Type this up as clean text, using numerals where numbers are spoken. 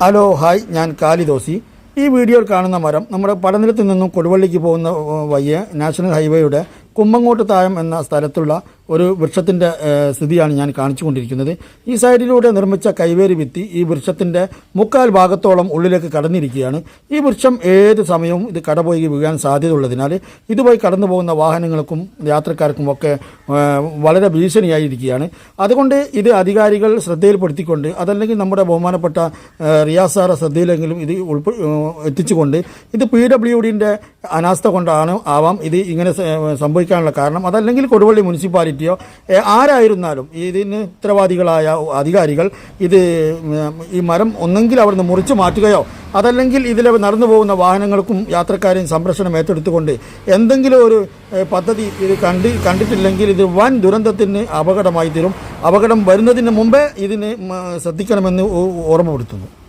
Hello hi, ഞാൻ കാലിദോസി. ഈ വീഡിയോയിൽ കാണുന്ന മരം നമ്മുടെ പടനിലത്ത് നിന്നും കൊടുവള്ളിക്ക് പോകുന്ന വയ്യ നാഷണൽ ഹൈവേയുടെ കുമ്മങ്ങോട്ട് തായം എന്ന സ്ഥലത്തുള്ള ഒരു വൃക്ഷത്തിൻ്റെ സ്ഥിതിയാണ് ഞാൻ കാണിച്ചു കൊണ്ടിരിക്കുന്നത്. ഈ സൈഡിലൂടെ നിർമ്മിച്ച കൈവേരി ഭിത്തി ഈ വൃക്ഷത്തിൻ്റെ മുക്കാൽ ഭാഗത്തോളം ഉള്ളിലേക്ക് കടന്നിരിക്കുകയാണ്. ഈ വൃക്ഷം ഏത് സമയവും ഇത് കടപോയി വീഴാൻ സാധ്യതയുള്ളതിനാൽ ഇതുവഴി കടന്നു പോകുന്ന വാഹനങ്ങൾക്കും യാത്രക്കാർക്കും ഒക്കെ വളരെ ഭീഷണിയായിരിക്കുകയാണ്. അതുകൊണ്ട് ഇത് അധികാരികൾ ശ്രദ്ധയിൽപ്പെടുത്തിക്കൊണ്ട്, അതല്ലെങ്കിൽ നമ്മുടെ ബഹുമാനപ്പെട്ട റിയാസ് സാറെ ശ്രദ്ധയിലെങ്കിലും ഇത് എത്തിച്ചുകൊണ്ട്, ഇത് PWDൻ്റെ അനാസ്ഥ കൊണ്ടാണ് ആവാം ഇത് ഇങ്ങനെ സംഭവിക്കാനുള്ള കാരണം. അതല്ലെങ്കിൽ കൊടുവള്ളി മുനിസിപ്പാലിറ്റിയോ ആരായിരുന്നാലും ഇതിന് ഉത്തരവാദികളായ അധികാരികൾ ഈ മരം ഒന്നെങ്കിൽ അവിടുന്ന് മുറിച്ച് മാറ്റുകയോ, അതല്ലെങ്കിൽ ഇതിൽ നടന്നു പോകുന്ന വാഹനങ്ങൾക്കും യാത്രക്കാരെയും സംരക്ഷണം ഏറ്റെടുത്തുകൊണ്ട് എന്തെങ്കിലും ഒരു പദ്ധതി ഇത് കണ്ടിട്ടില്ലെങ്കിൽ ഇത് വൻ ദുരന്തത്തിന് അപകടമായി തീരും. അപകടം വരുന്നതിന് മുമ്പേ ഇതിന് ശ്രദ്ധിക്കണമെന്ന് ഓർമ്മപ്പെടുത്തുന്നു.